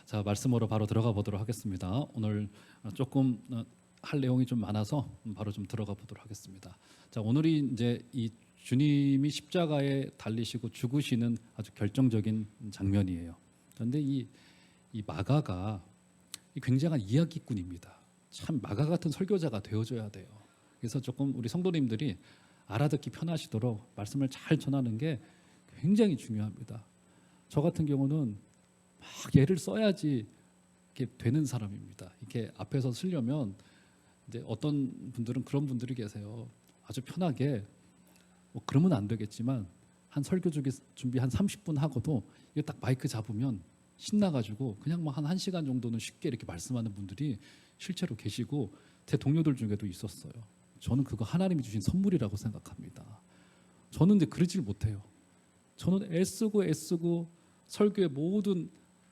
자, 말씀으로 바로 들어가 보도록 하겠습니다. 오늘 조금 할 내용이 좀 많아서 바로 좀 들어가 보도록 하겠습니다. 자, 오늘이 이제 이 주님이 십자가에 달리시고 죽으시는 아주 결정적인 장면이에요. 그런데 이 마가가 굉장한 이야기꾼입니다. 참 마가 같은 설교자가 되어줘야 돼요. 그래서 조금 우리 성도님들이 알아듣기 편하시도록 말씀을 잘 전하는 게 굉장히 중요합니다. 저 같은 경우는 막 예를 써야지 이렇게 되는 사람입니다. 이렇게 앞에서 쓰려면 이제 어떤 분들은 그런 분들이 계세요. 아주 편하게 뭐 그러면 안 되겠지만 한 설교 준비 한 30분 하고도 이거 딱 마이크 잡으면 신나가지고 그냥 뭐 한 1시간 정도는 쉽게 이렇게 말씀하는 분들이 실제로 계시고 제 동료들 중에도 있었어요. 저는 그거 하나님이 주신 선물이라고 생각합니다. 저는 근데 그러질 못해요. 저는 애쓰고 설교의 모든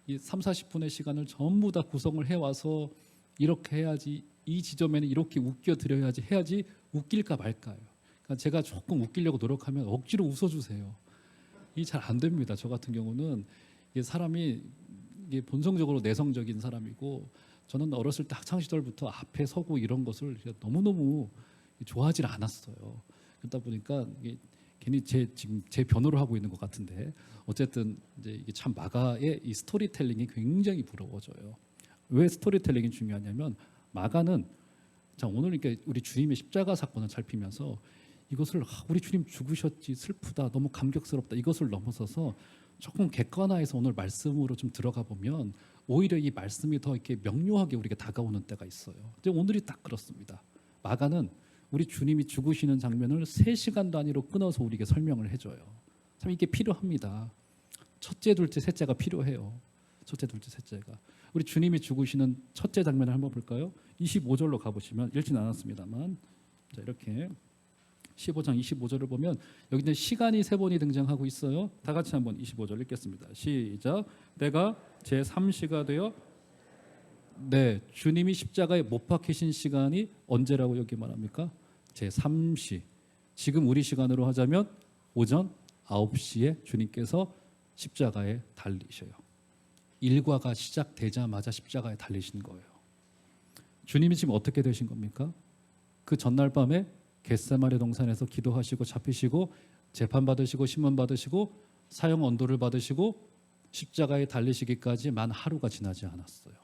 이 30-40분의 시간을 전부 다 구성을 해와서 이렇게 해야지, 이 지점에는 이렇게 웃겨드려야지 해야지 웃길까 말까요. 그러니까 제가 조금 웃기려고 노력하면 억지로 웃어주세요. 이게 잘 안 됩니다. 저 같은 경우는 이게 사람이 이게 본성적으로 내성적인 사람이고, 저는 어렸을 때 학창 시절부터 앞에 서고 이런 것을 너무너무 좋아하지 않았어요. 그러다 보니까 이게 괜히 지금 제 변호를 하고 있는 것 같은데, 어쨌든 이제 이게 참 마가의 이 스토리텔링이 굉장히 부러워져요. 왜 스토리텔링이 중요하냐면, 마가는 자 오늘 이렇게 우리 주님의 십자가 사건을 살피면서 이것을 우리 주님 죽으셨지, 슬프다, 너무 감격스럽다, 이것을 넘어서서 조금 객관화해서 오늘 말씀으로 좀 들어가 보면 오히려 이 말씀이 더 이렇게 명료하게 우리가 다가오는 때가 있어요. 근데 오늘이 딱 그렇습니다. 마가는 우리 주님이 죽으시는 장면을 3시간 단위로 끊어서 우리에게 설명을 해줘요. 참 이게 필요합니다. 첫째, 둘째, 셋째가 필요해요. 첫째, 둘째, 셋째가. 우리 주님이 죽으시는 첫째 장면을 한번 볼까요? 25절로 가보시면, 읽지는 않았습니다만, 자 이렇게 15장 25절을 보면 여기는 시간이 3번이 등장하고 있어요. 다 같이 한번 25절 읽겠습니다. 시작. 내가 제3시가 되어, 네, 주님이 십자가에 못 박히신 시간이 언제라고 여기 말합니까? 제3시. 지금 우리 시간으로 하자면 오전 9시에 주님께서 십자가에 달리셔요. 일과가 시작되자마자 십자가에 달리신 거예요. 주님이 지금 어떻게 되신 겁니까? 그 전날 밤에 겟세마네 동산에서 기도하시고 잡히시고 재판받으시고 신문받으시고 사형 언도를 받으시고 십자가에 달리시기까지 만 하루가 지나지 않았어요.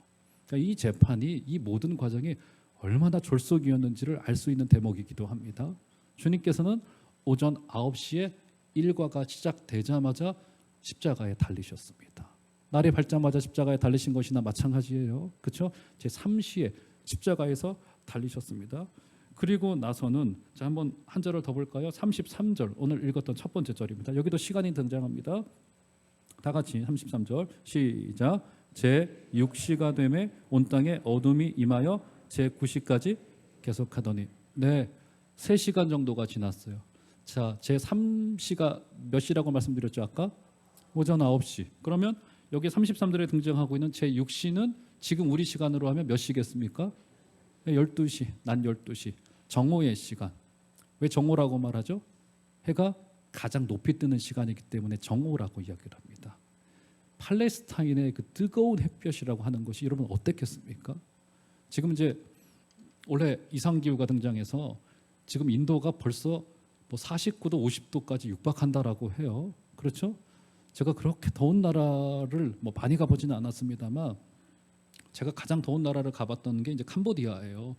그러니까 이 재판이, 이 모든 과정이 얼마나 졸속이었는지를 알 수 있는 대목이기도 합니다. 주님께서는 오전 9시에 일과가 시작되자마자 십자가에 달리셨습니다. 날이 밝자마자 십자가에 달리신 것이나 마찬가지예요. 그렇죠? 제3시에 십자가에서 달리셨습니다. 그리고 나서는 자 한번 한 절을 더 볼까요? 33절, 오늘 읽었던 첫 번째 절입니다. 여기도 시간이 등장합니다. 다 같이 33절 시작. 제6시가 되매 온 땅에 어둠이 임하여 제9시까지 계속하더니, 네, 3시간 정도가 지났어요. 자, 제3시가 몇 시라고 말씀드렸죠 아까? 오전 9시. 그러면 여기 33절에 등장하고 있는 제6시는 지금 우리 시간으로 하면 몇 시겠습니까? 12시, 낮 12시. 정오의 시간. 왜 정오라고 말하죠? 해가 가장 높이 뜨는 시간이기 때문에 정오라고 이야기를 합니다. 팔레스타인의 그 뜨거운 햇볕이라고 하는 것이 여러분 어땠겠습니까? 지금 이제 올해 이상기후가 등장해서 지금 인도가 벌써 뭐 49도, 50도까지 육박한다라고 해요. 그렇죠? 제가 그렇게 더운 나라를 뭐 많이 가보지는 않았습니다만, 제가 가장 더운 나라를 가봤던 게 이제 캄보디아예요.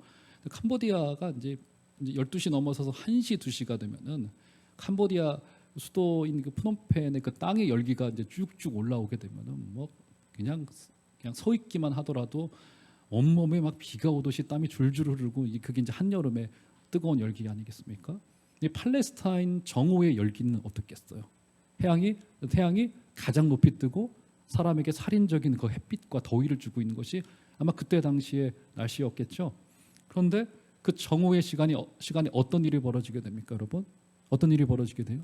캄보디아가 이제 12시 넘어서서 1시, 2시가 되면은 캄보디아 수도인 그 프놈펜의 그 땅의 열기가 이제 쭉쭉 올라오게 되면은 뭐 그냥 서 있기만 하더라도 온몸에 막 비가 오듯이 땀이 줄줄 흐르고, 그게 이제 한여름의 뜨거운 열기 아니겠습니까? 이 팔레스타인 정오의 열기는 어떻겠어요? 태양이 가장 높이 뜨고 사람에게 살인적인 그 햇빛과 더위를 주고 있는 것이 아마 그때 당시의 날씨였겠죠. 그런데 그 정오의 시간에 어떤 일이 벌어지게 됩니까, 여러분? 어떤 일이 벌어지게 돼요?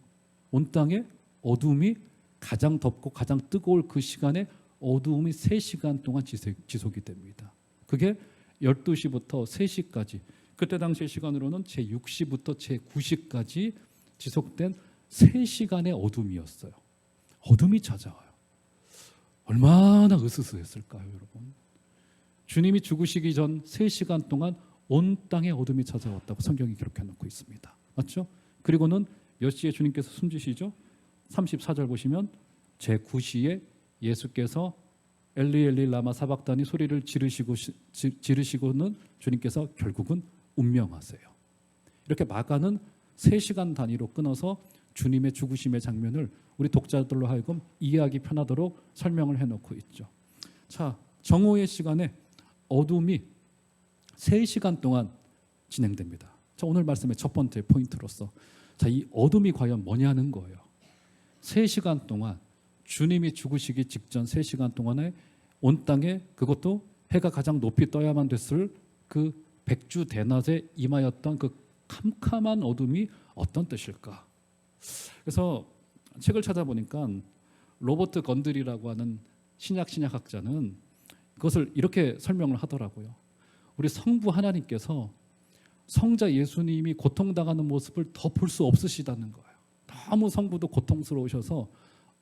온 땅에 어둠이 가장 덥고 가장 뜨거울 그 시간에 어두움이 3시간 동안 지속이 됩니다. 그게 12시부터 3시까지, 그때 당시의 시간으로는 제6시부터 제9시까지 지속된 3시간의 어둠이었어요. 어둠이 찾아와요. 얼마나 으스스했을까요, 여러분? 주님이 죽으시기 전 3시간 동안 온 땅에 어둠이 찾아왔다고 성경이 기록해 놓고 있습니다. 맞죠? 그리고는 몇 시에 주님께서 숨지시죠? 34절 보시면 제9시에 예수께서 엘리 엘리 라마 사박다니 소리를 지르시고는 주님께서 결국은 운명하세요. 이렇게 마가는 3시간 단위로 끊어서 주님의 죽으심의 장면을 우리 독자들로 하여금 이해하기 편하도록 설명을 해놓고 있죠. 자, 정오의 시간에 어둠이 3시간 동안 진행됩니다. 자, 오늘 말씀의 첫 번째 포인트로서 자, 이 어둠이 과연 뭐냐는 거예요. 3시간 동안 주님이 죽으시기 직전 3시간 동안에 온 땅에 그것도 해가 가장 높이 떠야만 됐을 그 백주 대낮에 임하였던 그 캄캄한 어둠이 어떤 뜻일까? 그래서 책을 찾아보니까 로버트 건들이라고 하는 신약학자는 그것을 이렇게 설명을 하더라고요. 우리 성부 하나님께서 성자 예수님이 고통당하는 모습을 더 볼 수 없으시다는 거예요. 너무 성부도 고통스러우셔서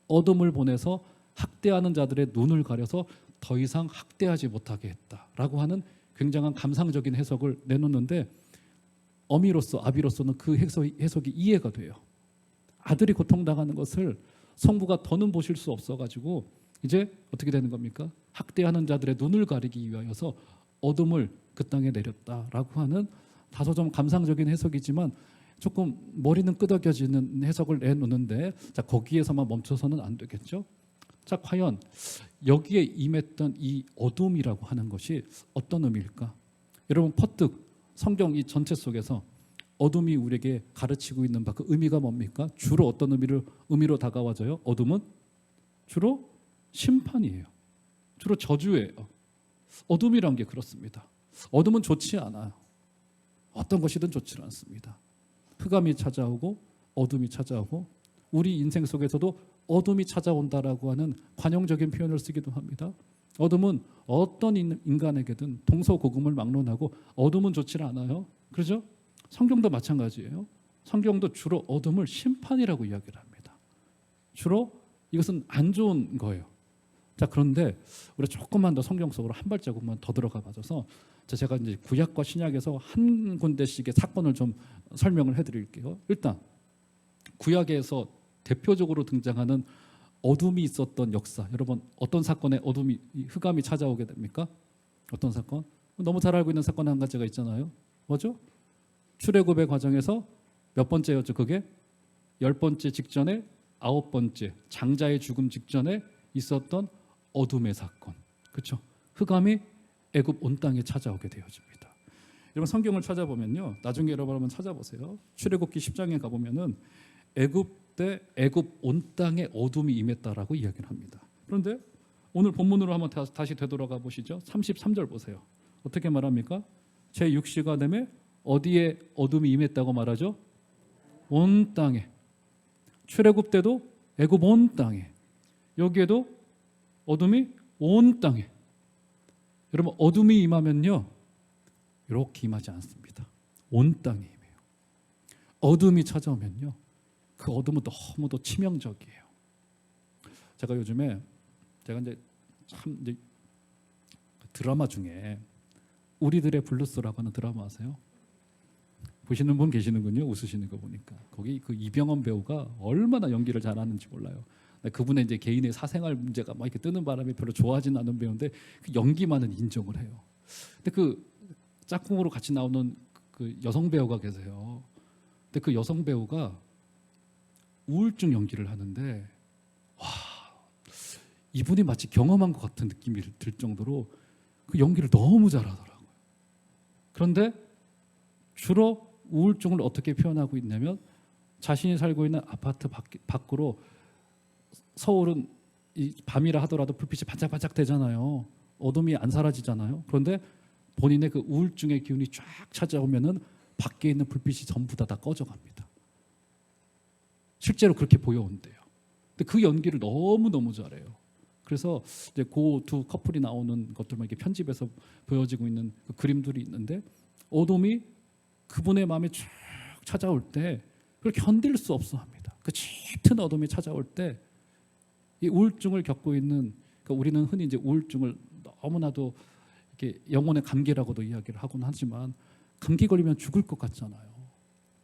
어둠을 보내서 학대하는 자들의 눈을 가려서 더 이상 학대하지 못하게 했다라고 하는 굉장한 감상적인 해석을 내놓는데 어미로서 아비로서는 그 해석이 이해가 돼요. 아들이 고통당하는 것을 성부가 더는 보실 수 없어가지고 이제 어떻게 되는 겁니까? 학대하는 자들의 눈을 가리기 위하여서 어둠을 그 땅에 내렸다라고 하는 다소 좀 감상적인 해석이지만 조금 머리는 끄덕여지는 해석을 내놓는데 자, 거기에서만 멈춰서는 안 되겠죠? 자, 과연 여기에 임했던 이 어둠이라고 하는 것이 어떤 의미일까? 여러분 퍼뜩 성경 이 전체 속에서 어둠이 우리에게 가르치고 있는 바 그 의미가 뭡니까? 주로 어떤 의미로 다가와져요? 어둠은 주로 심판이에요. 주로 저주예요. 어둠이란 게 그렇습니다. 어둠은 좋지 않아요. 어떤 것이든 좋지 않습니다. 흑암이 찾아오고 어둠이 찾아오고 우리 인생 속에서도 어둠이 찾아온다라고 하는 관용적인 표현을 쓰기도 합니다. 어둠은 어떤 인간에게든 동서고금을 막론하고 어둠은 좋지 않아요. 그렇죠? 성경도 마찬가지예요. 성경도 주로 어둠을 심판이라고 이야기를 합니다. 주로 이것은 안 좋은 거예요. 자, 그런데 우리 조금만 더 성경 속으로 한 발자국만 더 들어가 봐줘서 제가 이제 구약과 신약에서 한 군데씩의 사건을 좀 설명을 해드릴게요. 일단 구약에서 대표적으로 등장하는 어둠이 있었던 역사. 여러분 어떤 사건에 어둠이 흑암이 찾아오게 됩니까? 어떤 사건? 너무 잘 알고 있는 사건 한 가지가 있잖아요. 뭐죠? 출애굽의 과정에서 몇 번째였죠? 그게 10번째 직전에 9번째 장자의 죽음 직전에 있었던 어둠의 사건. 그렇죠? 흑암이 애굽 온 땅에 찾아오게 되어집니다. 여러분 성경을 찾아보면요. 나중에 여러분 한번 찾아보세요. 출애굽기 10장에 가보면은 애굽 때 애굽 온 땅에 어둠이 임했다라고 이야기를 합니다. 그런데 오늘 본문으로 한번 다시 되돌아가 보시죠. 33절 보세요. 어떻게 말합니까? 제6시가 되매 어디에 어둠이 임했다고 말하죠? 온 땅에. 출애굽 때도 애굽 온 땅에. 여기에도 어둠이 온 땅에. 여러분 어둠이 임하면요 이렇게 임하지 않습니다. 온 땅에 임해요. 어둠이 찾아오면요 그 어둠은 너무도 치명적이에요. 제가 요즘에 이제 드라마 중에 우리들의 블루스라고 하는 드라마 아세요? 보시는 분 계시는군요. 웃으시는 거 보니까 거기 그 이병헌 배우가 얼마나 연기를 잘하는지 몰라요. 그분의 이제 개인의 사생활 문제가 막 이렇게 뜨는 바람에 별로 좋아하지는 않은 배우인데 그 연기만은 인정을 해요. 근데 그 짝꿍으로 같이 나오는 그 여성 배우가 계세요. 근데 그 여성 배우가 우울증 연기를 하는데 와 이분이 마치 경험한 것 같은 느낌이 들 정도로 그 연기를 너무 잘하더라고요. 그런데 주로 우울증을 어떻게 표현하고 있냐면 자신이 살고 있는 아파트 밖으로 서울은 이 밤이라 하더라도 불빛이 반짝반짝 되잖아요. 어둠이 안 사라지잖아요. 그런데 본인의 그 우울증의 기운이 쫙 찾아오면은 밖에 있는 불빛이 전부 다 꺼져갑니다. 실제로 그렇게 보여온대요. 근데 그 연기를 너무 잘해요. 그래서 이제 그 두 커플이 나오는 것들만 이렇게 편집해서 보여지고 있는 그 그림들이 있는데 어둠이 그분의 마음에 쭉 찾아올 때 그걸 견딜 수 없어 합니다. 그 짙은 어둠이 찾아올 때 이 우울증을 겪고 있는 그 그러니까 우리는 흔히 이제 우울증을 너무나도 이렇게 영혼의 감기라고도 이야기를 하곤 하지만 감기 걸리면 죽을 것 같잖아요.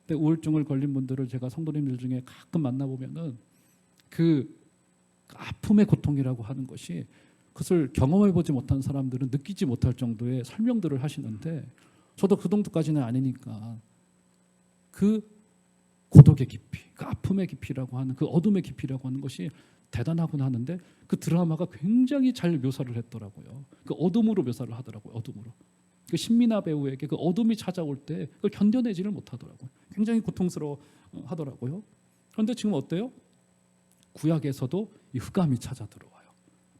근데 우울증을 걸린 분들을 제가 성도님들 중에 가끔 만나보면은 그 아픔의 고통이라고 하는 것이 그것을 경험해보지 못한 사람들은 느끼지 못할 정도의 설명들을 하시는데 저도 그 정도까지는 아니니까 그 고독의 깊이, 그 아픔의 깊이라고 하는 그 어둠의 깊이라고 하는 것이 대단하구나 하는데 그 드라마가 굉장히 잘 묘사를 했더라고요. 그 어둠으로 묘사를 하더라고요. 어둠으로. 그 신민아 배우에게 그 어둠이 찾아올 때 그걸 견뎌내지를 못하더라고요. 굉장히 고통스러워 하더라고요. 그런데 지금 어때요? 구약에서도 이 흑암이 찾아 들어와요.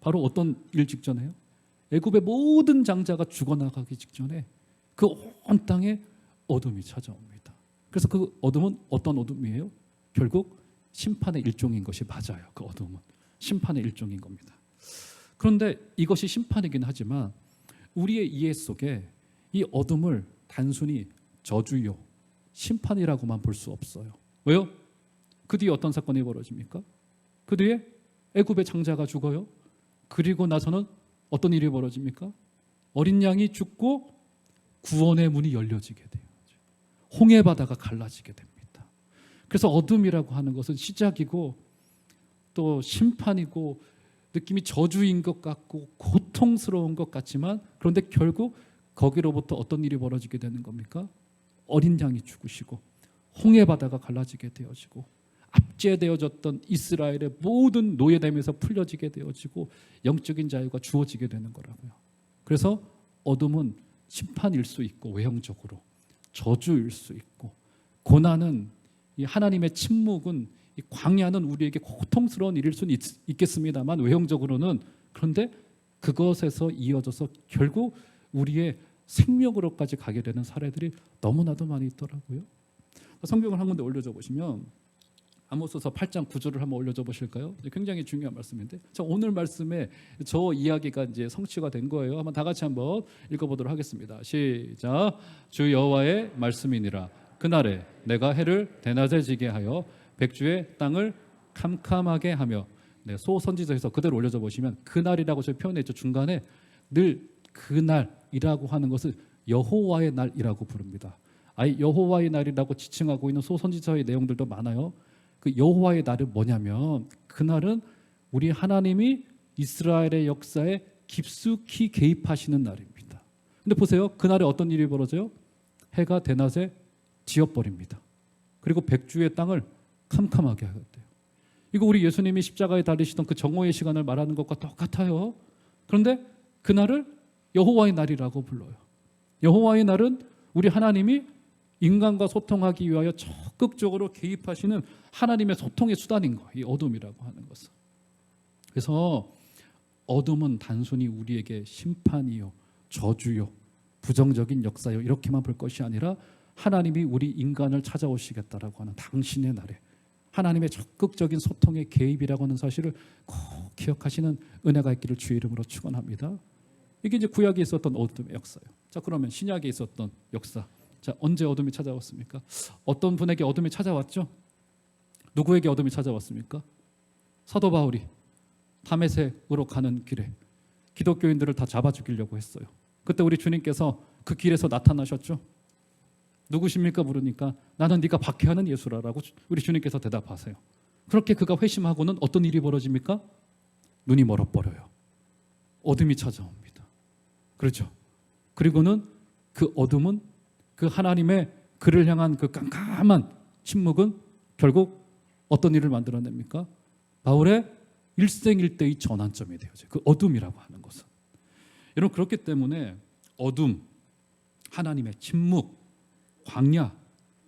바로 어떤 일 직전에요? 애굽의 모든 장자가 죽어나가기 직전에 그 온 땅에 어둠이 찾아옵니다. 그래서 그 어둠은 어떤 어둠이에요? 결국 심판의 일종인 것이 맞아요. 그 어둠은 심판의 일종인 겁니다. 그런데 이것이 심판이긴 하지만 우리의 이해 속에 이 어둠을 단순히 저주요, 심판이라고만 볼 수 없어요. 왜요? 그 뒤에 어떤 사건이 벌어집니까? 그 뒤에 애굽의 장자가 죽어요. 그리고 나서는 어떤 일이 벌어집니까? 어린 양이 죽고 구원의 문이 열려지게 돼요. 홍해 바다가 갈라지게 됩니다. 그래서 어둠이라고 하는 것은 시작이고 또 심판이고 느낌이 저주인 것 같고 고통스러운 것 같지만 그런데 결국 거기로부터 어떤 일이 벌어지게 되는 겁니까? 어린 양이 죽으시고 홍해 바다가 갈라지게 되어지고 압제되어졌던 이스라엘의 모든 노예됨에서 풀려지게 되어지고 영적인 자유가 주어지게 되는 거라고요. 그래서 어둠은 심판일 수 있고 외형적으로 저주일 수 있고 고난은 이 하나님의 침묵은 이 광야는 우리에게 고통스러운 일일 수는 있겠습니다만 외형적으로는 그런데 그것에서 이어져서 결국 우리의 생명으로까지 가게 되는 사례들이 너무나도 많이 있더라고요. 성경을 한 군데 올려줘 보시면 아모스서 8장 9절을 한번 올려줘 보실까요? 굉장히 중요한 말씀인데, 자, 오늘 말씀에 저 이야기가 이제 성취가 된 거예요. 한번 다 같이 한번 읽어보도록 하겠습니다. 시작. 주 여호와의 말씀이니라. 그날에 내가 해를 대낮에 지게 하여 백주의 땅을 캄캄하게 하며, 네, 소선지서에서 그대로 올려줘 보시면 그날이라고 저희 표현했죠. 중간에 늘 그날이라고 하는 것을 여호와의 날이라고 부릅니다. 아예 여호와의 날이라고 지칭하고 있는 소선지서의 내용들도 많아요. 그 여호와의 날은 뭐냐면 그날은 우리 하나님이 이스라엘의 역사에 깊숙이 개입하시는 날입니다. 근데 보세요. 그날에 어떤 일이 벌어져요? 해가 대낮에 지어버립니다. 그리고 백주의 땅을 캄캄하게 하였대요. 이거 우리 예수님이 십자가에 달리시던 그 정오의 시간을 말하는 것과 똑같아요. 그런데 그날을 여호와의 날이라고 불러요. 여호와의 날은 우리 하나님이 인간과 소통하기 위하여 적극적으로 개입하시는 하나님의 소통의 수단인 거예요. 이 어둠이라고 하는 것은. 그래서 어둠은 단순히 우리에게 심판이요, 저주요, 부정적인 역사요 이렇게만 볼 것이 아니라 하나님이 우리 인간을 찾아오시겠다라고 하는 당신의 날에 하나님의 적극적인 소통의 개입이라고 하는 사실을 꼭 기억하시는 은혜가 있기를 주의 이름으로 축원합니다. 이게 이제 구약에 있었던 어둠의 역사예요. 자, 그러면 신약에 있었던 역사. 자, 언제 어둠이 찾아왔습니까? 어떤 분에게 어둠이 찾아왔죠? 누구에게 어둠이 찾아왔습니까? 사도 바울이 다메섹으로 가는 길에 기독교인들을 다 잡아 죽이려고 했어요. 그때 우리 주님께서 그 길에서 나타나셨죠? 누구십니까? 물으니까 나는 네가 박해하는 예수라라고 우리 주님께서 대답하세요. 그렇게 그가 회심하고는 어떤 일이 벌어집니까? 눈이 멀어버려요. 어둠이 찾아옵니다. 그렇죠? 그리고는 그 어둠은 그 하나님의 그를 향한 그 깜깜한 침묵은 결국 어떤 일을 만들어냅니까? 바울의 일생일대의 전환점이 되어져요. 그 어둠이라고 하는 것은. 여러분, 그렇기 때문에 어둠, 하나님의 침묵, 광야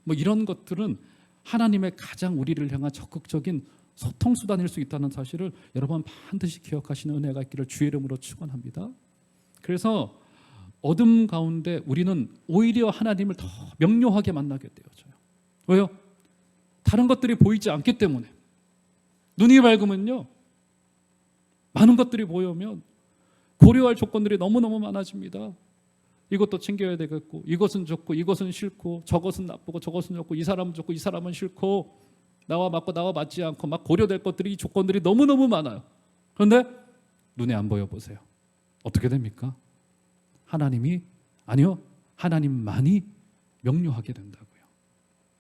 뭐 이런 것들은 하나님의 가장 우리를 향한 적극적인 소통 수단일 수 있다는 사실을 여러분 반드시 기억하시는 은혜가 있기를 주의 이름으로 축원합니다. 그래서 어둠 가운데 우리는 오히려 하나님을 더 명료하게 만나게 되어져요. 왜요? 다른 것들이 보이지 않기 때문에. 눈이 밝으면요, 많은 것들이 보이면 고려할 조건들이 너무너무 많아집니다. 이것도 챙겨야 되겠고, 이것은 좋고, 이것은 싫고, 저것은 나쁘고, 저것은 좋고, 이 사람은 좋고, 이 사람은 싫고, 나와 맞고 나와 맞지 않고 막 고려될 것들이, 이 조건들이 너무너무 많아요. 그런데 눈에 안 보여 보세요. 어떻게 됩니까? 하나님이 아니요, 하나님만이 명료하게 된다고요.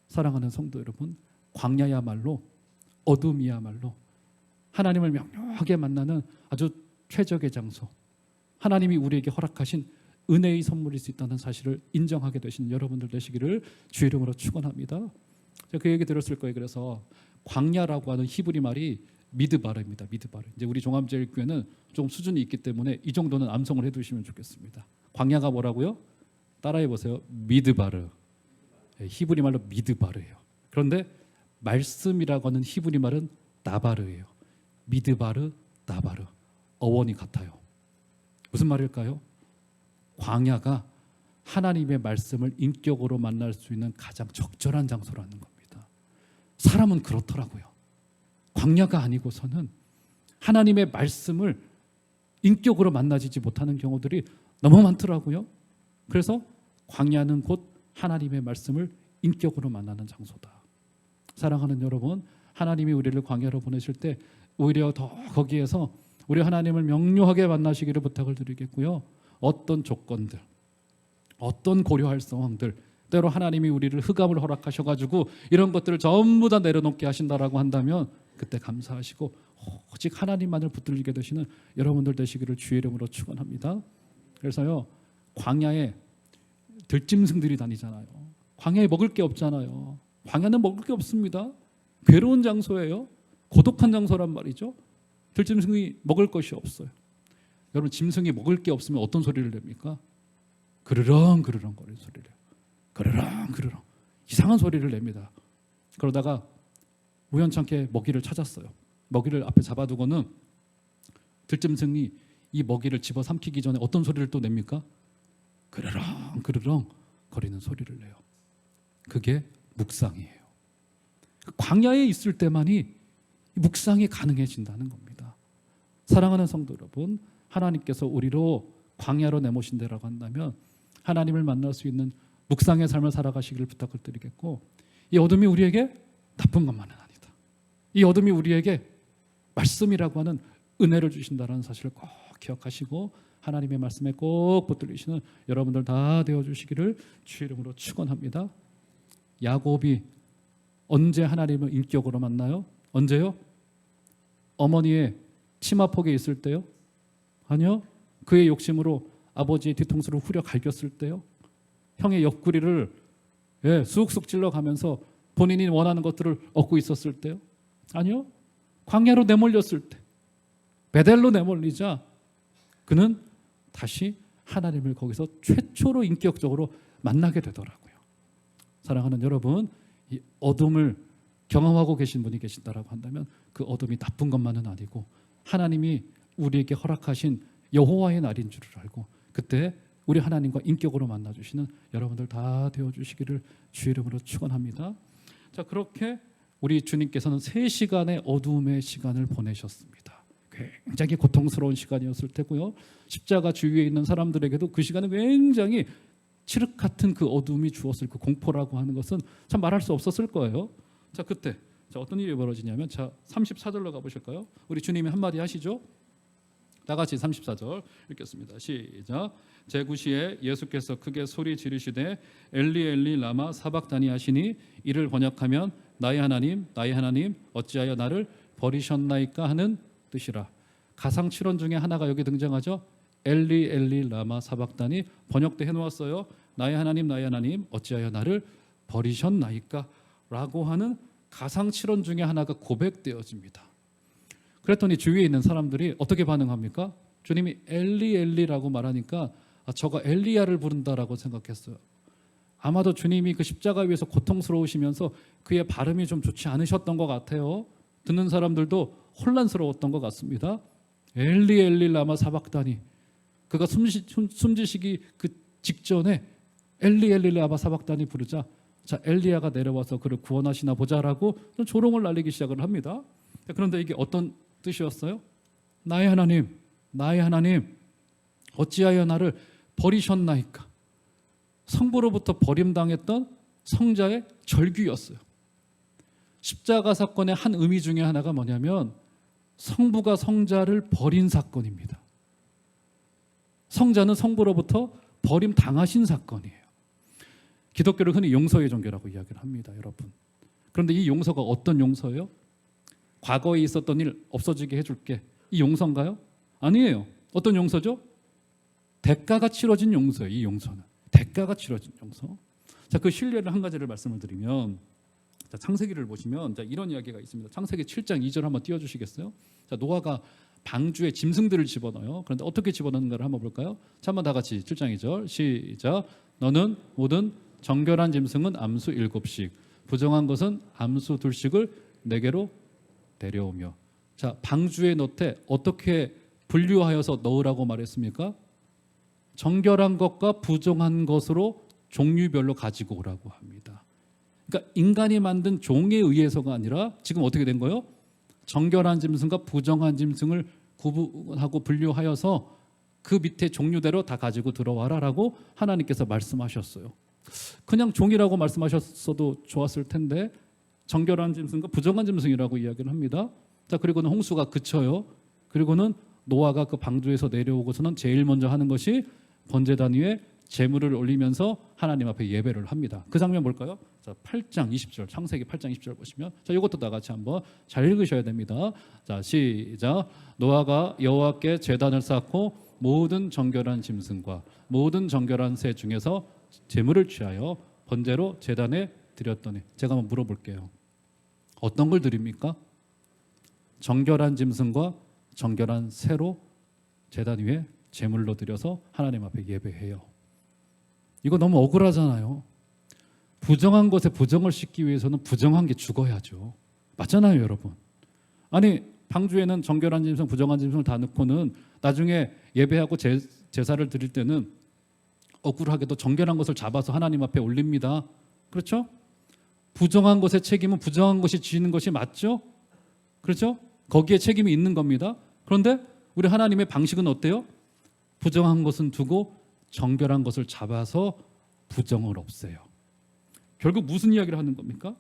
사랑하는 성도 여러분, 광야야말로, 어둠이야말로 하나님을 명료하게 만나는 아주 최적의 장소, 하나님이 우리에게 허락하신 은혜의 선물일 수 있다는 사실을 인정하게 되시는 여러분들 되시기를 주의 이름으로 축원합니다. 제가 그 얘기 들었을 거예요. 그래서 광야라고 하는 히브리 말이 미드바르입니다. 미드바르. 이제 우리 종합제일교회는 좀 수준이 있기 때문에 이 정도는 암송을 해두시면 좋겠습니다. 광야가 뭐라고요? 따라해 보세요. 미드바르. 히브리 말로 미드바르예요. 그런데 말씀이라고 하는 히브리 말은 나바르예요. 미드바르, 나바르. 어원이 같아요. 무슨 말일까요? 광야가 하나님의 말씀을 인격으로 만날 수 있는 가장 적절한 장소라는 겁니다. 사람은 그렇더라고요. 광야가 아니고서는 하나님의 말씀을 인격으로 만나지지 못하는 경우들이 너무 많더라고요. 그래서 광야는 곧 하나님의 말씀을 인격으로 만나는 장소다. 사랑하는 여러분, 하나님이 우리를 광야로 보내실 때 오히려 더 거기에서 우리 하나님을 명료하게 만나시기를 부탁을 드리겠고요. 어떤 조건들, 어떤 고려할 상황들, 때로 하나님이 우리를 흑암을 허락하셔가지고 이런 것들을 전부 다 내려놓게 하신다라고 한다면 그때 감사하시고 오직 하나님만을 붙들리게 되시는 여러분들 되시기를 주의 이름으로 축원합니다. 그래서요, 광야에 들짐승들이 다니잖아요. 광야에 먹을 게 없잖아요. 광야는 먹을 게 없습니다. 괴로운 장소예요. 고독한 장소란 말이죠. 들짐승이 먹을 것이 없어요. 여러분, 짐승이 먹을 게 없으면 어떤 소리를 냅니까? 그르렁 그르렁 거리는 소리를 해요. 그르렁 그르렁 이상한 소리를 냅니다. 그러다가 우연찮게 먹이를 찾았어요. 먹이를 앞에 잡아두고는 들짐승이 이 먹이를 집어삼키기 전에 어떤 소리를 또 냅니까? 그르렁 그르렁 거리는 소리를 내요. 그게 묵상이에요. 광야에 있을 때만이 묵상이 가능해진다는 겁니다. 사랑하는 성도 여러분, 하나님께서 우리로 광야로 내모신다라고 한다면 하나님을 만날 수 있는 묵상의 삶을 살아가시기를 부탁을 드리겠고, 이 어둠이 우리에게 나쁜 것만은 아니다. 이 어둠이 우리에게 말씀이라고 하는 은혜를 주신다는 사실을 꼭 기억하시고 하나님의 말씀에 꼭 붙들리시는 여러분들 다 되어주시기를 주의 이름으로 축원합니다. 야곱이 언제 하나님을 인격으로 만나요? 언제요? 어머니의 치마폭에 있을 때요? 아니요. 그의 욕심으로 아버지의 뒤통수를 후려 갈겼을 때요? 형의 옆구리를 쑥쑥 찔러가면서 본인이 원하는 것들을 얻고 있었을 때요? 아니요. 광야로 내몰렸을 때, 베델로 내몰리자 그는 다시 하나님을 거기서 최초로 인격적으로 만나게 되더라고요. 사랑하는 여러분, 이 어둠을 경험하고 계신 분이 계신다라고 한다면 그 어둠이 나쁜 것만은 아니고 하나님이 우리에게 허락하신 여호와의 날인 줄을 알고 그때 우리 하나님과 인격으로 만나주시는 여러분들 다 되어주시기를 주의 이름으로 축원합니다. 자, 그렇게 우리 주님께서는 3시간의 어둠의 시간을 보내셨습니다. 굉장히 고통스러운 시간이었을 테고요. 십자가 주위에 있는 사람들에게도 그 시간은 굉장히 칠흑 같은 그 어둠이 주었을 그 공포라고 하는 것은 참 말할 수 없었을 거예요. 자, 그때 어떤 일이 벌어지냐면, 자 34절로 가보실까요? 우리 주님이 한마디 하시죠. 다 같이 34절 읽겠습니다. 시작. 제9시에 예수께서 크게 소리 지르시되 엘리 엘리 라마 사박다니 하시니 이를 번역하면 나의 하나님 나의 하나님 어찌하여 나를 버리셨나이까 하는 뜻이라. 가상 7원 중에 하나가 여기 등장하죠. 엘리 엘리 라마 사박다니 번역도 해놓았어요. 나의 하나님 어찌하여 나를 버리셨나이까 라고 하는 가상 7원 중에 하나가 고백되어집니다. 그랬더니 주위에 있는 사람들이 어떻게 반응합니까? 주님이 엘리 엘리라고 말하니까 저가 엘리야를 부른다라고 생각했어요. 아마도 주님이 그 십자가 위에서 고통스러우시면서 그의 발음이 좀 좋지 않으셨던 것 같아요. 듣는 사람들도 혼란스러웠던 것 같습니다. 엘리 엘리 라마 사박다니, 그가 숨지시기 그 직전에 엘리 엘리 라마 사박다니 부르자 자 엘리야가 내려와서 그를 구원하시나 보자라고 조롱을 날리기 시작을 합니다. 그런데 이게 어떤 뜻이었어요? 나의 하나님 어찌하여 나를 버리셨나이까. 성부로부터 버림당했던 성자의 절규였어요. 십자가 사건의 한 의미 중에 하나가 뭐냐면 성부가 성자를 버린 사건입니다. 성자는 성부로부터 버림당하신 사건이에요. 기독교를 흔히 용서의 종교라고 이야기를 합니다, 여러분. 그런데 이 용서가 어떤 용서예요? 과거에 있었던 일 없어지게 해줄게, 이 용서인가요? 아니에요. 어떤 용서죠? 대가가 치러진 용서예요. 이 용서는 대가가 치러진 용서. 자, 그 신뢰를 한 가지를 말씀을 드리면, 자, 창세기를 보시면 자, 이런 이야기가 있습니다. 창세기 7장 2절 한번 띄워주시겠어요? 자, 노아가 방주에 짐승들을 집어넣어요. 그런데 어떻게 집어넣는가를 한번 볼까요? 자, 한번 다 같이 7장 2절 시작. 너는 모든 정결한 짐승은 암수 7씩, 부정한 것은 암수 2씩을 내게로 데려오며. 자, 방주에 넣되 어떻게 분류하여서 넣으라고 말했습니까? 정결한 것과 부정한 것으로 종류별로 가지고 오라고 합니다. 그러니까 인간이 만든 종에 의해서가 아니라 지금 어떻게 된 거예요? 정결한 짐승과 부정한 짐승을 구분하고 분류하여서 그 밑에 종류대로 다 가지고 들어와라라고 하나님께서 말씀하셨어요. 그냥 종이라고 말씀하셨어도 좋았을 텐데 정결한 짐승과 부정한 짐승이라고 이야기를 합니다. 자, 그리고는 홍수가 그쳐요. 그리고는 노아가 그 방주에서 내려오고서는 제일 먼저 하는 것이 번제단 위에 제물을 올리면서 하나님 앞에 예배를 합니다. 그 장면 볼까요? 자, 8장 20절, 창세기 8장 20절 보시면, 자, 이것도 다 같이 한번 잘 읽으셔야 됩니다. 자, 시작. 노아가 여호와께 제단을 쌓고 모든 정결한 짐승과 모든 정결한 새 중에서 제물을 취하여 번제로 제단에 드렸더니. 제가 한번 물어볼게요. 어떤 걸 드립니까? 정결한 짐승과 정결한 새로 제단 위에 제물로 드려서 하나님 앞에 예배해요. 이거 너무 억울하잖아요. 부정한 것에 부정을 씻기 위해서는 부정한 게 죽어야죠. 맞잖아요, 여러분. 아니, 방주에는 정결한 짐승, 부정한 짐승을 다 넣고는 나중에 예배하고 제사를 드릴 때는 억울하게도 정결한 것을 잡아서 하나님 앞에 올립니다. 그렇죠? 부정한 것의 책임은 부정한 것이 지는 것이 맞죠? 그렇죠? 거기에 책임이 있는 겁니다. 그런데 우리 하나님의 방식은 어때요? 부정한 것은 두고 정결한 것을 잡아서 부정을 없애요. 결국 무슨 이야기를 하는 겁니까?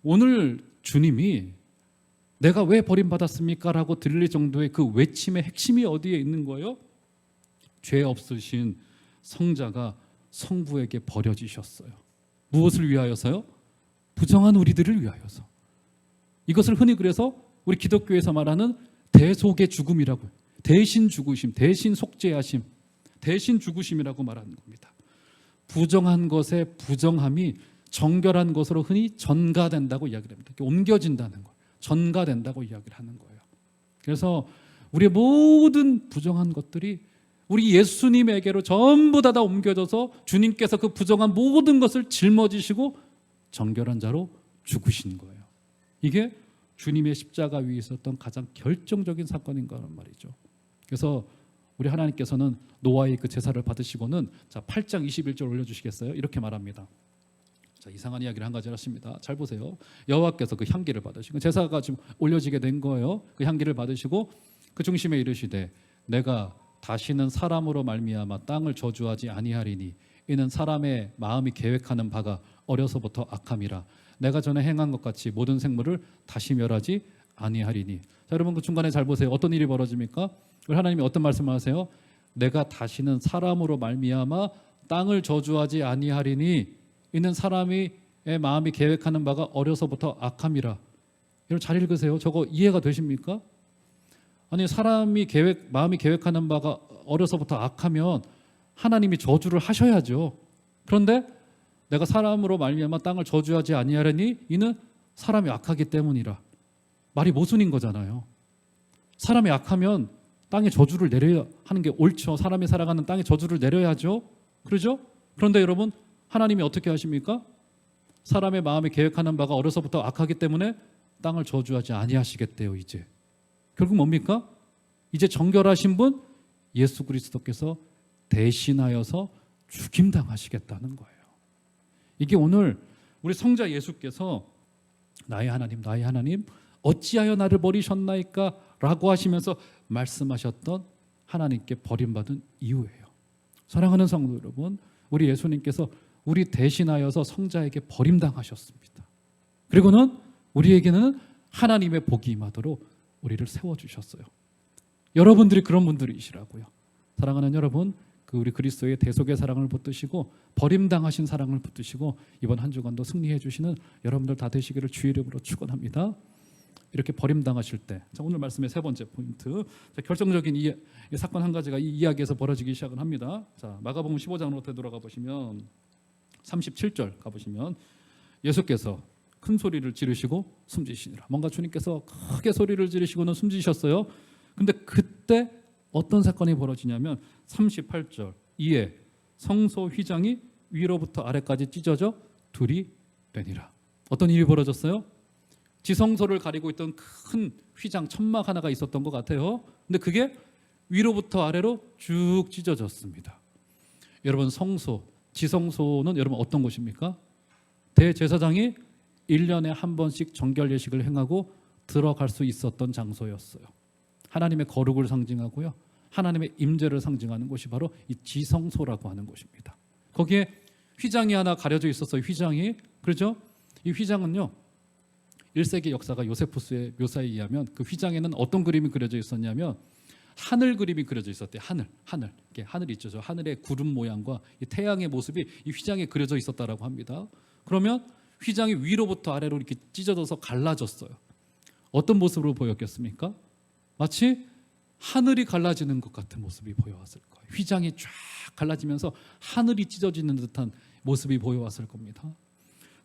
오늘 주님이 내가 왜 버림받았습니까? 라고 들릴 정도의 그 외침의 핵심이 어디에 있는 거예요? 죄 없으신 성자가 성부에게 버려지셨어요. 무엇을 위하여서요? 부정한 우리들을 위하여서. 이것을 흔히 그래서 우리 기독교에서 말하는 대속의 죽음이라고 해요. 대신 죽으심, 대신 속죄하심, 대신 죽으심이라고 말하는 겁니다. 부정한 것의 부정함이 정결한 것으로 흔히 전가된다고 이야기를 합니다. 옮겨진다는 거예요. 전가된다고 이야기를 하는 거예요. 그래서 우리의 모든 부정한 것들이 우리 예수님에게로 전부 다 옮겨져서 주님께서 그 부정한 모든 것을 짊어지시고 정결한 자로 죽으신 거예요. 이게 주님의 십자가 위에 있었던 가장 결정적인 사건인가 하는 말이죠. 그래서 우리 하나님께서는 노아의 그 제사를 받으시고는, 자, 8장 21절 올려주시겠어요? 이렇게 말합니다. 자, 이상한 이야기를 한 가지 하십니다. 잘 보세요. 여호와께서 그 향기를 받으시고, 제사가 지금 올려지게 된 거예요. 그 향기를 받으시고 그 중심에 이르시되 내가 다시는 사람으로 말미암아 땅을 저주하지 아니하리니 이는 사람의 마음이 계획하는 바가 어려서부터 악함이라. 내가 전에 행한 것 같이 모든 생물을 다시 멸하지 아니하리니. 자, 여러분 그 중간에 잘 보세요. 어떤 일이 벌어집니까? 우리 하나님이 어떤 말씀을 하세요? 내가 다시는 사람으로 말미암아 땅을 저주하지 아니하리니 이는 사람의 마음이 계획하는 바가 어려서부터 악함이라. 여러분 잘 읽으세요. 저거 이해가 되십니까? 아니, 사람이 마음이 계획하는 바가 어려서부터 악하면 하나님이 저주를 하셔야죠. 그런데 내가 사람으로 말미암아 땅을 저주하지 아니하려니 이는 사람이 악하기 때문이라. 말이 모순인 거잖아요. 사람이 악하면 땅에 저주를 내려야 하는 게 옳죠. 사람이 살아가는 땅에 저주를 내려야죠. 그러죠? 그런데 여러분, 하나님이 어떻게 하십니까? 사람의 마음이 계획하는 바가 어려서부터 악하기 때문에 땅을 저주하지 아니하시겠대요. 이제 결국 뭡니까? 이제 정결하신 분 예수 그리스도께서 대신하여서 죽임당하시겠다는 거예요. 이게 오늘 우리 성자 예수께서 나의 하나님 어찌하여 나를 버리셨나이까 라고 하시면서 말씀하셨던 하나님께 버림받은 이유예요. 사랑하는 성도 여러분, 우리 예수님께서 우리 대신하여서 성자에게 버림당하셨습니다. 그리고는 우리에게는 하나님의 복이 임하도록 우리를 세워주셨어요. 여러분들이 그런 분들이시라고요. 사랑하는 여러분, 그 우리 그리스도의 대속의 사랑을 붙드시고 버림당하신 사랑을 붙드시고 이번 한 주간도 승리해 주시는 여러분들 다 되시기를 주의 이름으로 축원합니다. 이렇게 버림당하실 때, 자, 오늘 말씀의 세 번째 포인트, 자, 결정적인 이 사건 한 가지가 이 이야기에서 벌어지기 시작을 합니다. 자, 마가복음 15장으로 되돌아가 보시면 37절 가보시면 예수께서 큰 소리를 지르시고 숨지시니라. 뭔가 주님께서 크게 소리를 지르시고는 숨지셨어요. 근데 그때 어떤 사건이 벌어지냐면 38절, 이에 성소 휘장이 위로부터 아래까지 찢어져 둘이 되니라. 어떤 일이 벌어졌어요? 지성소를 가리고 있던 큰 휘장 천막 하나가 있었던 것 같아요. 근데 그게 위로부터 아래로 쭉 찢어졌습니다. 여러분, 성소, 지성소는 여러분 어떤 곳입니까? 대제사장이 1년에 한 번씩 정결 예식을 행하고 들어갈 수 있었던 장소였어요. 하나님의 거룩을 상징하고요, 하나님의 임재를 상징하는 곳이 바로 이 지성소라고 하는 곳입니다. 거기에 휘장이 하나 가려져 있었어요. 휘장이, 그렇죠? 이 휘장은요, 1세기 역사가 요세푸스의 묘사에 의하면 그 휘장에는 어떤 그림이 그려져 있었냐면 하늘 그림이 그려져 있었대요. 하늘, 이게 하늘이 있죠. 하늘의 구름 모양과 이 태양의 모습이 이 휘장에 그려져 있었다라고 합니다. 그러면 휘장이 위로부터 아래로 이렇게 찢어져서 갈라졌어요. 어떤 모습으로 보였겠습니까? 마치 하늘이 갈라지는 것 같은 모습이 보여왔을 거예요. 휘장이 쫙 갈라지면서 하늘이 찢어지는 듯한 모습이 보여왔을 겁니다.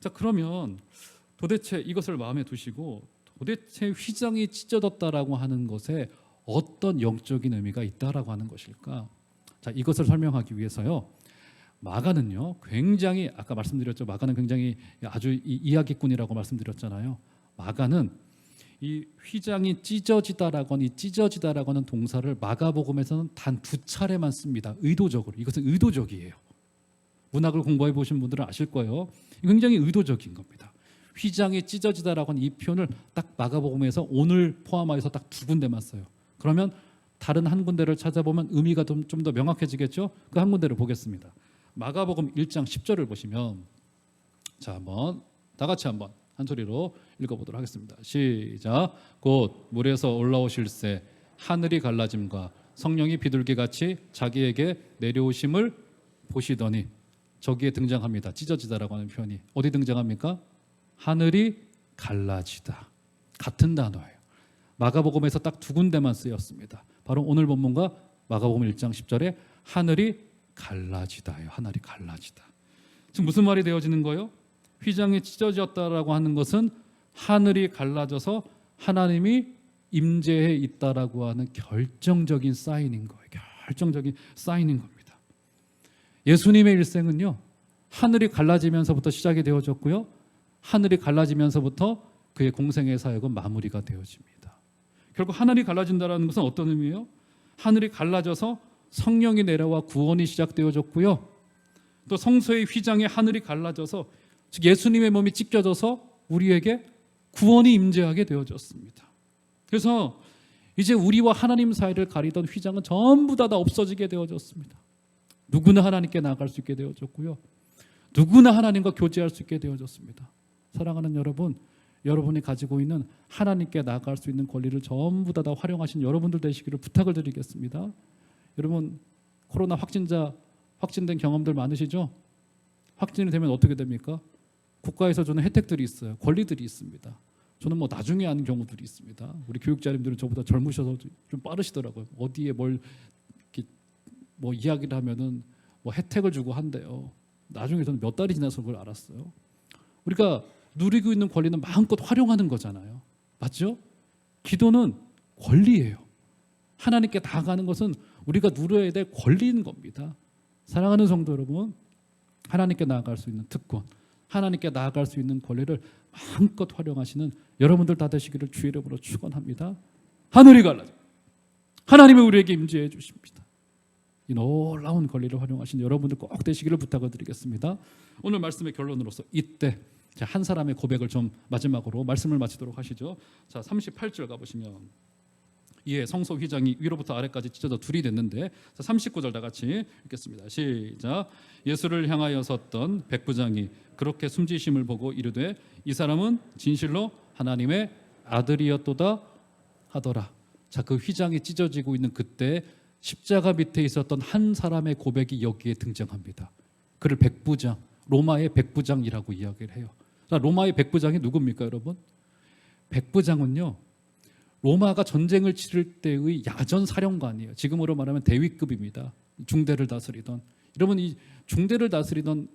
자, 그러면 도대체 이것을 마음에 두시고 도대체 휘장이 찢어졌다라고 하는 것에 어떤 영적인 의미가 있다라고 하는 것일까? 자, 이것을 설명하기 위해서요, 마가는요 굉장히, 아까 말씀드렸죠, 마가는 굉장히 아주 이야기꾼이라고 말씀드렸잖아요. 마가는 이 휘장이 찢어지다라고 하는, 이 찢어지다라고 하는 동사를 마가복음에서는 단 2차례만 씁니다. 의도적으로. 이것은 의도적이에요. 문학을 공부해 보신 분들은 아실 거예요. 굉장히 의도적인 겁니다. 휘장이 찢어지다라고 하는 이 표현을 딱 마가복음에서 오늘 포함하여서 딱 2군데만 써요. 그러면 다른 한 군데를 찾아보면 의미가 좀 더 명확해지겠죠? 그 한 군데를 보겠습니다. 마가복음 1장 10절을 보시면, 자, 한번 다 같이 한번 한 소리로 읽어보도록 하겠습니다. 시작. 곧 물에서 올라오실새 하늘이 갈라짐과 성령이 비둘기같이 자기에게 내려오심을 보시더니, 저기에 등장합니다. 찢어지다라고 하는 표현이 어디 등장합니까? 하늘이 갈라지다. 같은 단어예요. 마가복음에서 딱 2군데만 쓰였습니다. 바로 오늘 본문과 마가복음 1장 10절에 하늘이 갈라지다예요. 하늘이 갈라지다. 지금 무슨 말이 되어지는 거예요? 휘장이 찢어졌다라고 하는 것은 하늘이 갈라져서 하나님이 임재해 있다라고 하는 결정적인 사인인 거예요. 결정적인 사인인 겁니다. 예수님의 일생은요, 하늘이 갈라지면서부터 시작이 되어졌고요, 하늘이 갈라지면서부터 그의 공생의 사역은 마무리가 되어집니다. 결국 하늘이 갈라진다는 것은 어떤 의미예요? 하늘이 갈라져서 성령이 내려와 구원이 시작되어졌고요, 또 성소의 휘장에 하늘이 갈라져서, 즉 예수님의 몸이 찢겨져서 우리에게 구원이 임재하게 되어졌습니다. 그래서 이제 우리와 하나님 사이를 가리던 휘장은 전부 다 없어지게 되어졌습니다. 누구나 하나님께 나아갈 수 있게 되어졌고요, 누구나 하나님과 교제할 수 있게 되어졌습니다. 사랑하는 여러분, 여러분이 가지고 있는 하나님께 나아갈 수 있는 권리를 전부 다 활용하신 여러분들 되시기를 부탁을 드리겠습니다. 여러분, 코로나 확진된 경험들 많으시죠? 확진이 되면 어떻게 됩니까? 국가에서 주는 혜택들이 있어요. 권리들이 있습니다. 저는 뭐 나중에 아는 경우들이 있습니다. 우리 교육자님들은 저보다 젊으셔서 좀 빠르시더라고요. 어디에 뭘 이렇게 뭐 이야기를 하면은 뭐 혜택을 주고 한대요. 나중에 저는 몇 달이 지나서 그걸 알았어요. 우리가 누리고 있는 권리는 마음껏 활용하는 거잖아요. 맞죠? 기도는 권리예요. 하나님께 나아가는 것은 우리가 누려야 될 권리인 겁니다. 사랑하는 성도 여러분, 하나님께 나아갈 수 있는 특권, 하나님께 나아갈 수 있는 권리를 마음껏 활용하시는 여러분들 다 되시기를 주의 이름으로 축원합니다. 하늘이 갈라져 하나님이 우리에게 임재해 주십니다. 이 놀라운 권리를 활용하신 여러분들 꼭 되시기를 부탁을 드리겠습니다. 오늘 말씀의 결론으로서 이때 한 사람의 고백을 좀 마지막으로 말씀을 마치도록 하시죠. 자, 38절 가보시면, 이에 성소 휘장이 위로부터 아래까지 찢어져 둘이 됐는데, 자, 39절 다 같이 읽겠습니다. 시작. 예수를 향하여 섰던 백부장이 그렇게 숨지심을 보고 이르되 이 사람은 진실로 하나님의 아들이었도다 하더라. 자, 그 휘장이 찢어지고 있는 그때 십자가 밑에 있었던 한 사람의 고백이 여기에 등장합니다. 그를 백부장, 로마의 백부장이라고 이야기를 해요. 자, 로마의 백부장이 누굽니까, 여러분? 백부장은요, 로마가 전쟁을 치를 때의 야전 사령관이에요. 지금으로 말하면 대위급입니다. 중대를 다스리던. 여러분, 이 중대를 다스리는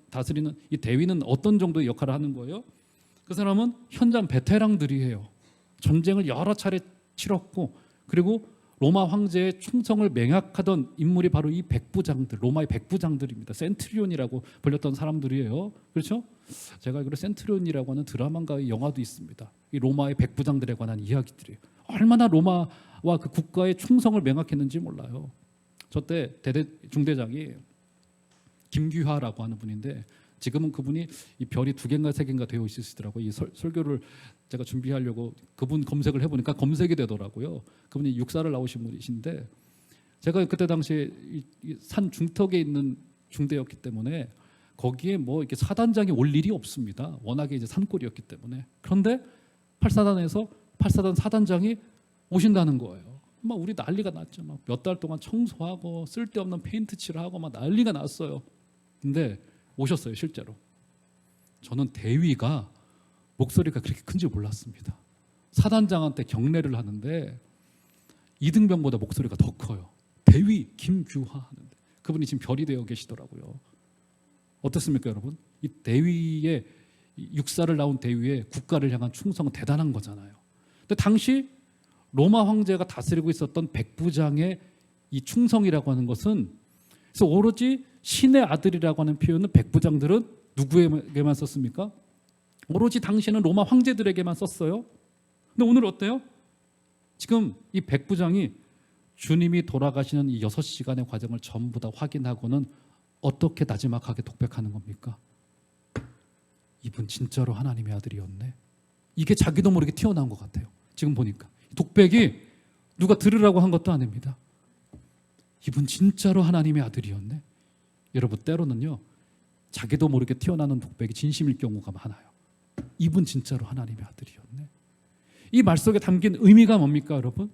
이 대위는 어떤 정도의 역할을 하는 거예요? 그 사람은 현장 베테랑들이에요. 전쟁을 여러 차례 치렀고, 그리고 로마 황제의 충성을 맹약하던 인물이 바로 이 백부장들, 로마의 백부장들입니다. 센트리온이라고 불렸던 사람들이에요. 그렇죠? 제가 알기로 센트리온이라고 하는 드라마인가 영화도 있습니다. 이 로마의 백부장들에 관한 이야기들이에요. 얼마나 로마와 그 국가의 충성을 맹약했는지 몰라요. 저때 중대장이 김규하라고 하는 분인데, 지금은 그분이 이 별이 2개인가 3개인가 되어 있으시더라고요. 이 설교를 제가 준비하려고 그분 검색을 해보니까 검색이 되더라고요. 그분이 육사를 나오신 분이신데, 제가 그때 당시에 이 산 중턱에 있는 중대였기 때문에 거기에 뭐 이렇게 사단장이 올 일이 없습니다. 워낙에 이제 산골이었기 때문에. 그런데 8사단 사단장이 오신다는 거예요. 막 우리 난리가 났죠. 막 몇 달 동안 청소하고 쓸데없는 페인트 칠하고 막 난리가 났어요. 근데 오셨어요, 실제로. 저는 대위가 목소리가 그렇게 큰지 몰랐습니다. 사단장한테 경례를 하는데 이등병보다 목소리가 더 커요. 대위 김규하 하는데 그분이 지금 별이 되어 계시더라고요. 어떻습니까, 여러분? 이 대위의 육사를 나온 대위의 국가를 향한 충성은 대단한 거잖아요. 근데 당시 로마 황제가 다스리고 있었던 백부장의 이 충성이라고 하는 것은, 그래서 오로지 신의 아들이라고 하는 표현은 백부장들은 누구에게만 썼습니까? 오로지 당시에는 로마 황제들에게만 썼어요. 근데 오늘 어때요? 지금 이 백부장이 주님이 돌아가시는 이 6시간의 과정을 전부 다 확인하고는 어떻게 나지막하게 독백하는 겁니까? 이분 진짜로 하나님의 아들이었네. 이게 자기도 모르게 튀어나온 것 같아요. 지금 보니까 독백이 누가 들으라고 한 것도 아닙니다. 이분 진짜로 하나님의 아들이었네. 여러분, 때로는요, 자기도 모르게 튀어나오는 독백이 진심일 경우가 많아요. 이분 진짜로 하나님의 아들이었네. 이 말 속에 담긴 의미가 뭡니까, 여러분?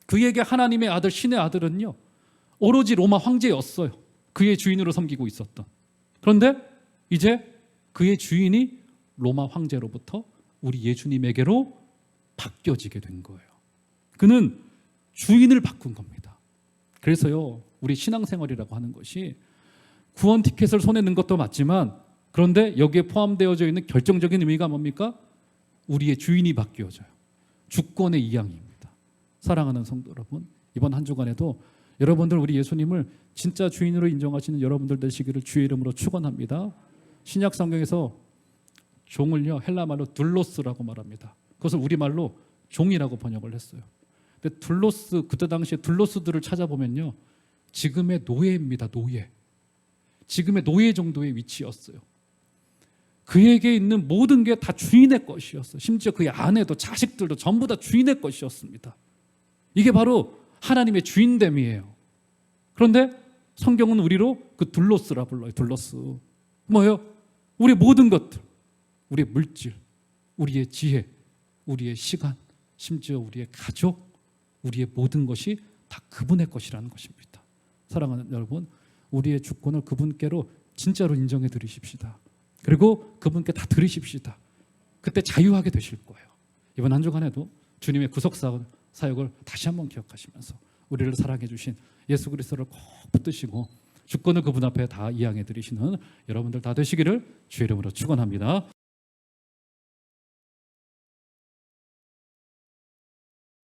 그에게 하나님의 아들, 신의 아들은요, 오로지 로마 황제였어요. 그의 주인으로 섬기고 있었던. 그런데 이제 그의 주인이 로마 황제로부터 우리 예수님에게로 바뀌어지게 된 거예요. 그는 주인을 바꾼 겁니다. 그래서요, 우리 신앙생활이라고 하는 것이 구원 티켓을 손에 넣은 것도 맞지만, 그런데 여기에 포함되어져 있는 결정적인 의미가 뭡니까? 우리의 주인이 바뀌어져요. 주권의 이양입니다. 사랑하는 성도 여러분, 이번 한 주간에도 여러분들 우리 예수님을 진짜 주인으로 인정하시는 여러분들 되시기를 주의 이름으로 축원합니다. 신약 성경에서 종을요, 헬라말로 둘로스라고 말합니다. 그것을 우리말로 종이라고 번역을 했어요. 근데 둘로스, 그때 당시에 둘로스들을 찾아보면요, 지금의 노예입니다. 노예. 지금의 노예 정도의 위치였어요. 그에게 있는 모든 게 다 주인의 것이었어요. 심지어 그의 아내도 자식들도 전부 다 주인의 것이었습니다. 이게 바로 하나님의 주인됨이에요. 그런데 성경은 우리로 그 둘로스라 불러요. 둘로스. 뭐예요? 우리 모든 것들, 우리의 물질, 우리의 지혜, 우리의 시간, 심지어 우리의 가족, 우리의 모든 것이 다 그분의 것이라는 것입니다. 사랑하는 여러분, 우리의 주권을 그분께로 진짜로 인정해 드리십시다. 그리고 그분께 다 드리십시다. 그때 자유하게 되실 거예요. 이번 한 주간에도 주님의 구속 사역을 다시 한번 기억하시면서 우리를 사랑해 주신 예수 그리스도를 꼭 붙드시고 주권을 그분 앞에 다 이양해 드리시는 여러분들 다 되시기를 주의 이름으로 축원합니다.